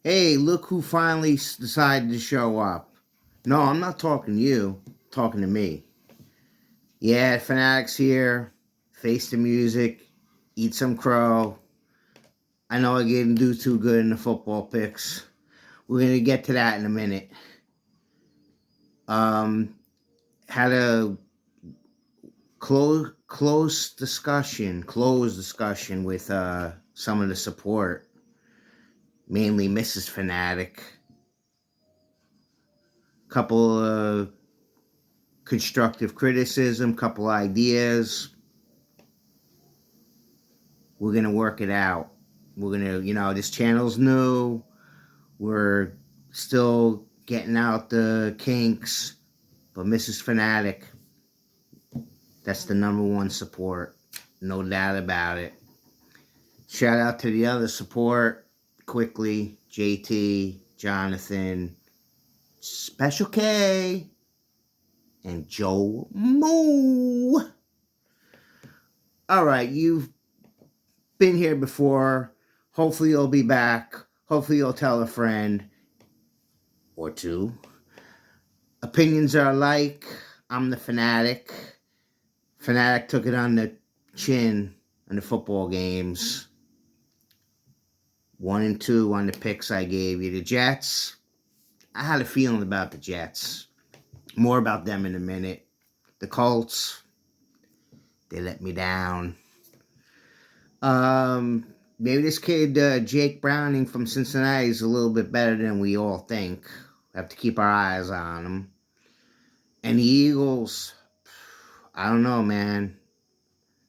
Hey, look who finally decided to show up. No, I'm not talking to you. I'm talking to me. Yeah, Fanatic's here. Face the music. Eat some crow. I know I didn't do too good in the football picks. We're going to get to that in a minute. Um, had a close discussion with some of the support, mainly Mrs. Fanatic. Couple constructive criticism, couple ideas. We're gonna work it out. We're gonna, this channel's new. We're still getting out the kinks, but Mrs. Fanatic, that's the number one support, no doubt about it. Shout out to the other support quickly: JT, Jonathan, Special K, and Joe Moo. All right, you've been here before. Hopefully you'll be back. Hopefully you'll tell a friend or two. Opinions are alike. I'm the Fanatic. Fanatic took it on the chin in the football games. 1 and 2 on the picks I gave you. The Jets, I had a feeling about the Jets. More about them in a minute. The Colts, they let me down. Maybe this kid, Jake Browning from Cincinnati, is a little bit better than we all think. We have to keep our eyes on him. And the Eagles, I don't know, man.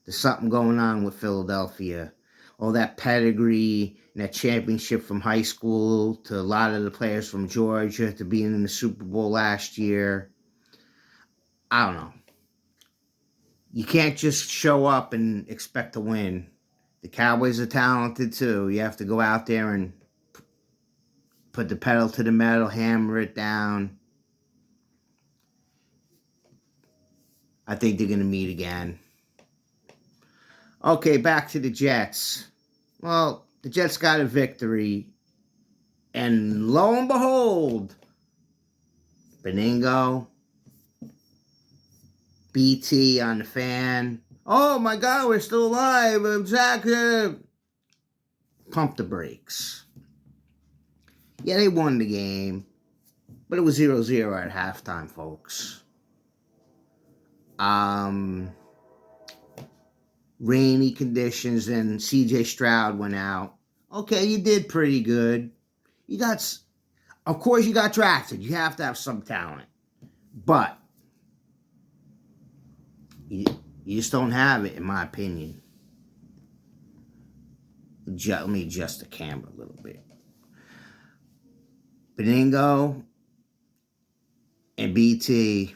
There's something going on with Philadelphia. All that pedigree and that championship from high school to a lot of the players from Georgia to being in the Super Bowl last year. I don't know. You can't just show up and expect to win. The Cowboys are talented too. You have to go out there and put the pedal to the metal, hammer it down. I think they're going to meet again. Okay, back to the Jets. Well, the Jets got a victory. And lo and behold, Beningo, BT on the fan. Oh my God, we're still alive. Zach, pump the brakes. Yeah, they won the game, but it was 0-0 at halftime, folks. Rainy conditions, and CJ Stroud went out. Okay, you did pretty good. Of course, you got drafted. You have to have some talent, but you just don't have it, in my opinion. Let me adjust the camera a little bit. Beningo and BT,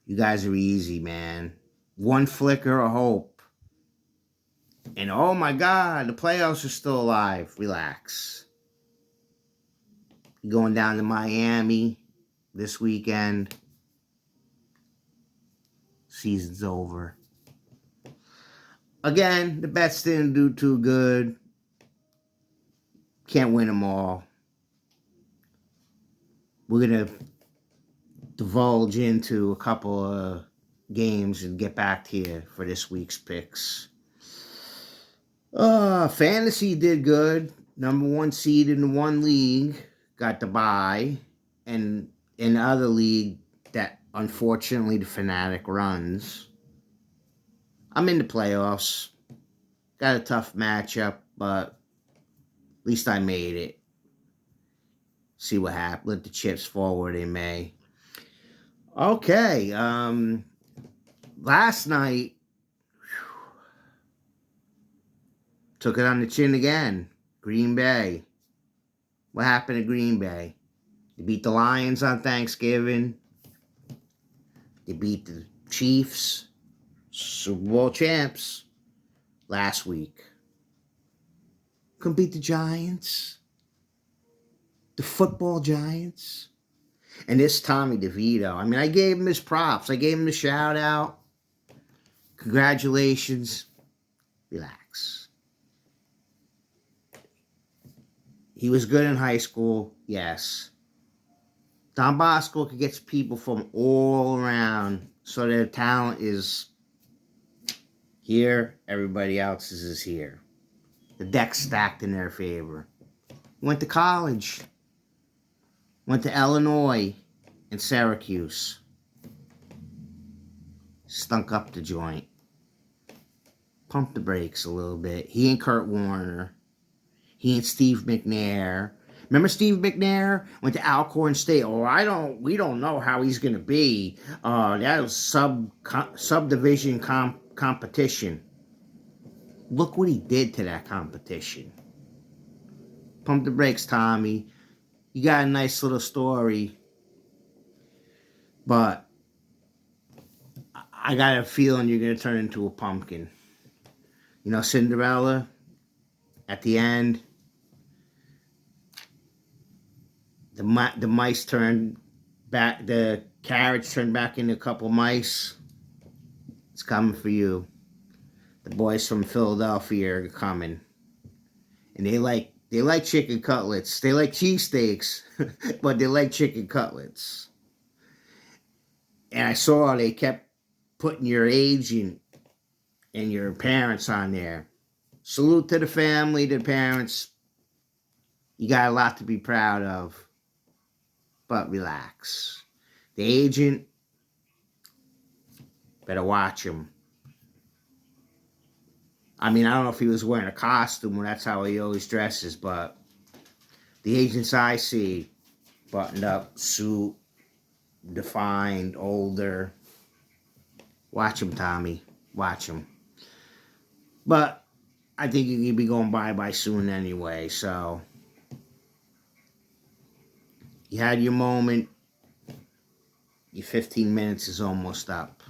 you guys are easy, man. One flicker of hope. And oh my God, the playoffs are still alive. Relax. You're going down to Miami this weekend. Season's over. Again, the bets didn't do too good. Can't win them all. We're going to divulge into a couple of games and get back to you for this week's picks. Fantasy did good. Number 1 seed in the one league got the bye. And in the other league that unfortunately the Fanatic runs, I'm in the playoffs. Got a tough matchup, but at least I made it. See what happens. Let the chips fall where they may. Okay. Last night, took it on the chin again. Green Bay. What happened to Green Bay? They beat the Lions on Thanksgiving. They beat the Chiefs, Super Bowl champs, last week. Couldn't beat the Giants. The football Giants. And this Tommy DeVito. I mean, I gave him his props. I gave him a shout out. Congratulations. Relax. He was good in high school, yes. Don Bosco gets people from all around, so their talent is here. Everybody else's is here. The deck's stacked in their favor. Went to college. Went to Illinois and Syracuse. Stunk up the joint. Pumped the brakes a little bit. He and Kurt Warner. He and Steve McNair. Remember Steve McNair went to Alcorn State. Oh, we don't know how he's gonna be. That was subdivision competition. Look what he did to that competition. Pump the brakes, Tommy. You got a nice little story, but I got a feeling you're gonna turn into a pumpkin. You know, Cinderella at the end. The mice turned back. The carriage turned back into a couple mice. It's coming for you. The boys from Philadelphia are coming, and they like chicken cutlets. They like cheesesteaks, but they like chicken cutlets. And I saw they kept putting your agent and your parents on there. Salute to the family, to the parents. You got a lot to be proud of. But relax. The agent, better watch him. I mean, I don't know if he was wearing a costume or that's how he always dresses, but the agents I see, buttoned up, suit, defined, older. Watch him, Tommy. Watch him. But I think you can be going bye-bye soon anyway, so you had your moment. Your 15 minutes is almost up.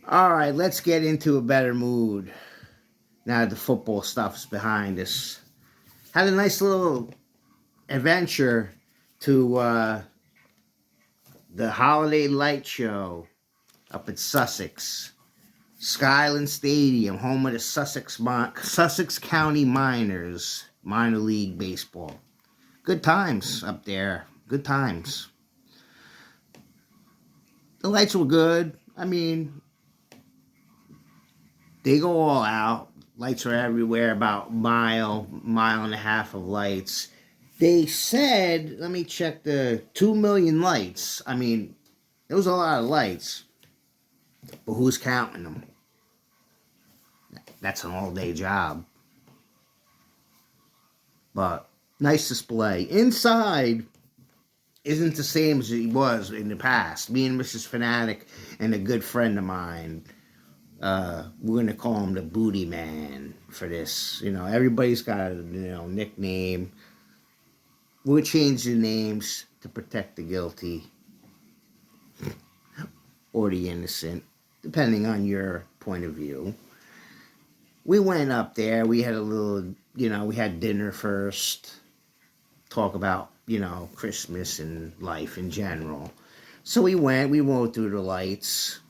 All right, let's get into a better mood now that the football stuff's behind us. Had a nice little adventure to the Holiday Light Show up at Sussex. Skyland Stadium, home of the Sussex County Miners, minor league baseball. Good times up there. Good times. The lights were good. I mean, they go all out. Lights are everywhere, about mile and a half of lights. They said, let me check, the 2 million lights. I mean, it was a lot of lights. But who's counting them? That's an all-day job. But nice display. Inside isn't the same as it was in the past. Me and Mrs. Fanatic and a good friend of mine, we're going to call him the Booty Man for this. You know, everybody's got a nickname. We'll change the names to protect the guilty or the innocent, depending on your point of view. We went up there. We had a little, we had dinner first. Talk about, Christmas and life in general. So we rode through the lights.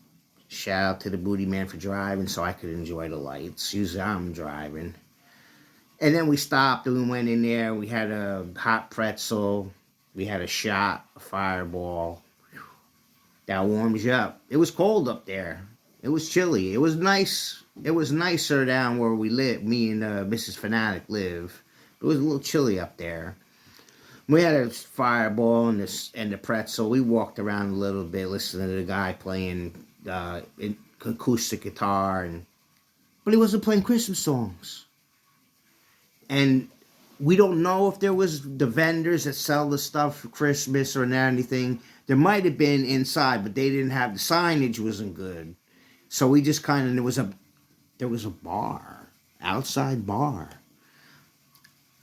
Shout out to the Booty Man for driving so I could enjoy the lights. Usually I'm driving. And then we stopped and we went in there. We had a hot pretzel. We had a shot, a fireball. That warms you up. It was cold up there. It was chilly. It was nice. It was nicer down where we live. Me and Mrs. Fanatic live. It was a little chilly up there. We had a fireball and the pretzel. We walked around a little bit, listening to the guy playing acoustic guitar, but he wasn't playing Christmas songs. And we don't know if there was the vendors that sell the stuff for Christmas or anything. There might have been inside, but they didn't have the signage. Wasn't good. So we just kind of, there was a bar, outside bar.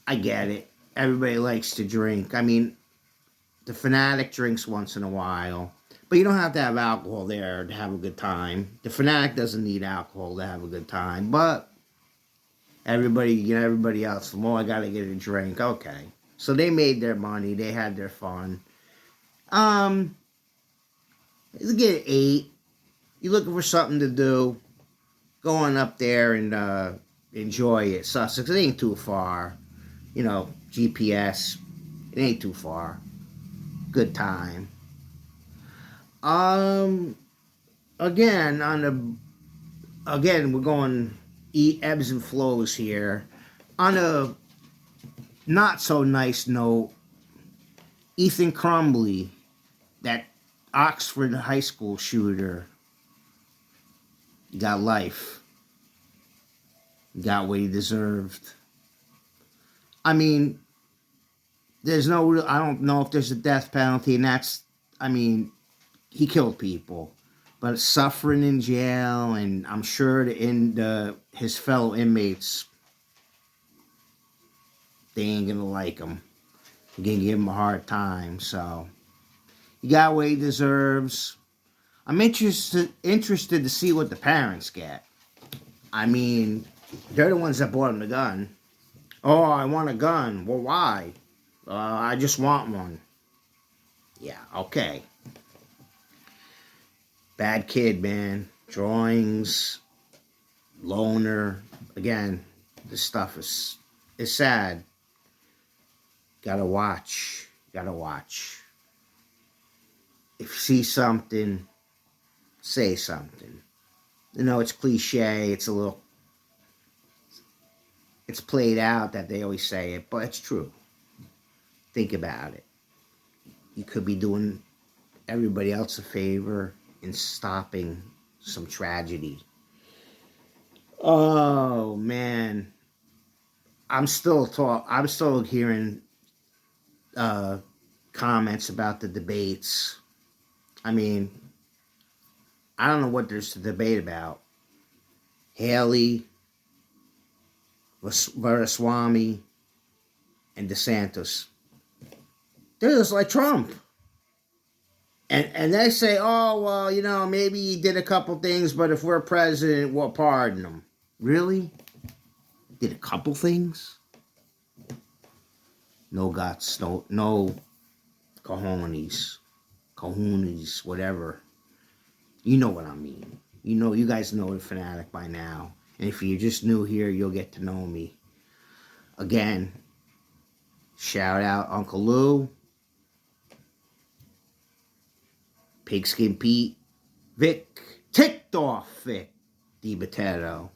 I get it. Everybody likes to drink. I mean, the Fanatic drinks once in a while, but you don't have to have alcohol there to have a good time. The Fanatic doesn't need alcohol to have a good time, but everybody else, well, I gotta get a drink. Okay. So they made their money. They had their fun. You get 8. You're looking for something to do. Go on up there and enjoy it. Sussex, it ain't too far. GPS. It ain't too far. Good time. Um, again on the we're going ebbs and flows here. On a not so nice note, Ethan Crumbley, that Oxford high school shooter, got life. Got what he deserved. I mean, there's no real, I don't know if there's a death penalty, and that's, I mean, he killed people. But suffering in jail, and I'm sure his fellow inmates, they ain't gonna like him. They're gonna give him a hard time. So he got what he deserves. I'm interested to see what the parents get. I mean, they're the ones that bought him the gun. Oh, I want a gun. Well, why? I just want one. Yeah, okay. Bad kid, man. Drawings, loner. Again, this stuff is sad. Gotta watch. Gotta watch. If you see something, say something. You know, it's cliche. It's played out that they always say it, but it's true. Think about it. You could be doing everybody else a favor in stopping some tragedy. Oh man, I'm still hearing uh, comments about the debates. I mean, I don't know what there's to debate about. Haley, Ramaswamy, and DeSantis. They're just like Trump. And they say, oh, well, you know, maybe he did a couple things, but if we're president, we'll pardon him. Really? Did a couple things? No guts, no cojones, whatever. You know what I mean. You guys know the Fanatic by now. And if you're just new here, you'll get to know me. Again, shout out Uncle Lou, Pigskin Pete, Vic, ticked off Vic DiBattista.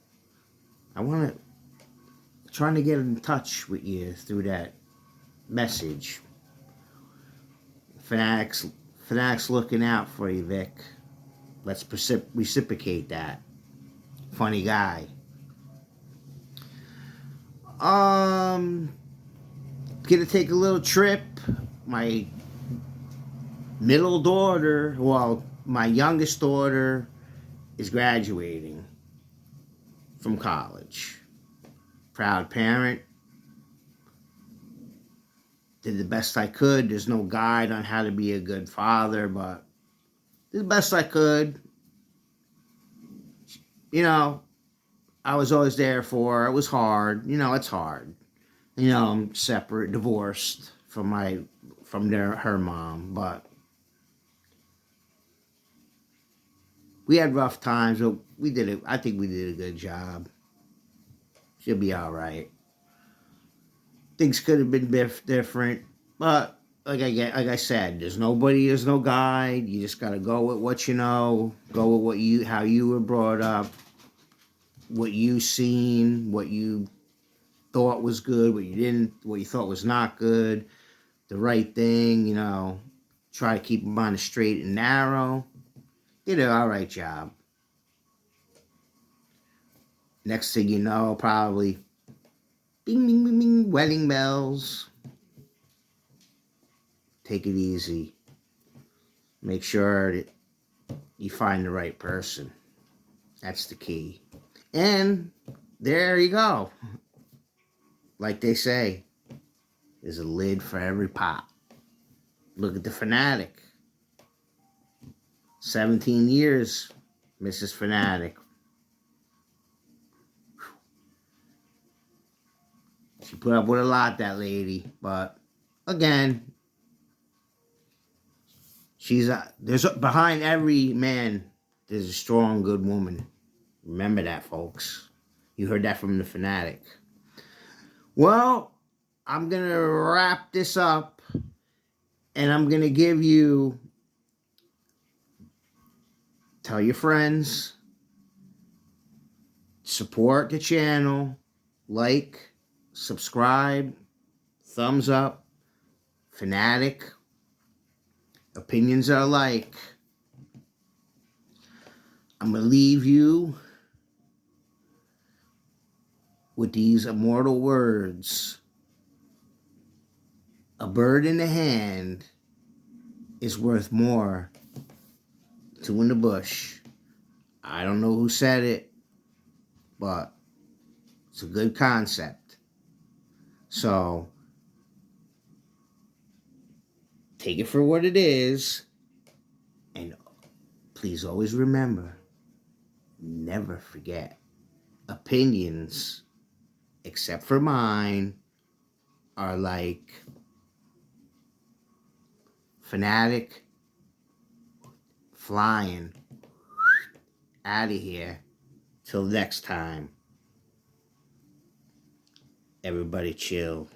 Trying to get in touch with you through that message. Fanatic's looking out for you, Vic. Let's reciprocate that. Funny guy. Gonna take a little trip. My middle daughter, well, my youngest daughter is graduating from college. Proud parent. Did the best I could. There's no guide on how to be a good father, but did the best I could. You know, I was always there for her. It was hard. You know, it's hard. You know, I'm separate, divorced from her mom, but we had rough times, but we did it. I think we did a good job. She'll be all right. Things could have been different, but like I said, there's no guide. You just gotta go with what you know. Go with how you were brought up, what you seen, what you thought was good, what you thought was not good, the right thing. You know, try to keep them on the straight and narrow. Did an all right job. Next thing you know, probably bing, bing, bing, bing, wedding bells. Take it easy. Make sure that you find the right person. That's the key. And there you go. Like they say, there's a lid for every pot. Look at the Fanatic. 17 years, Mrs. Fanatic. She put up with a lot, that lady. But again, there's behind every man, there's a strong, good woman. Remember that, folks. You heard that from the Fanatic. Well, I'm going to wrap this up and I'm going to give you, tell your friends, support the channel, like, subscribe, thumbs up, Fanatic, opinions are alike. I'm going to leave you with these immortal words. A bird in the hand is worth more to two in the bush. I don't know who said it, but it's a good concept. So take it for what it is, and please always remember, never forget, opinions, except for mine, are like Fanatic flying out of here. Till next time, everybody chill.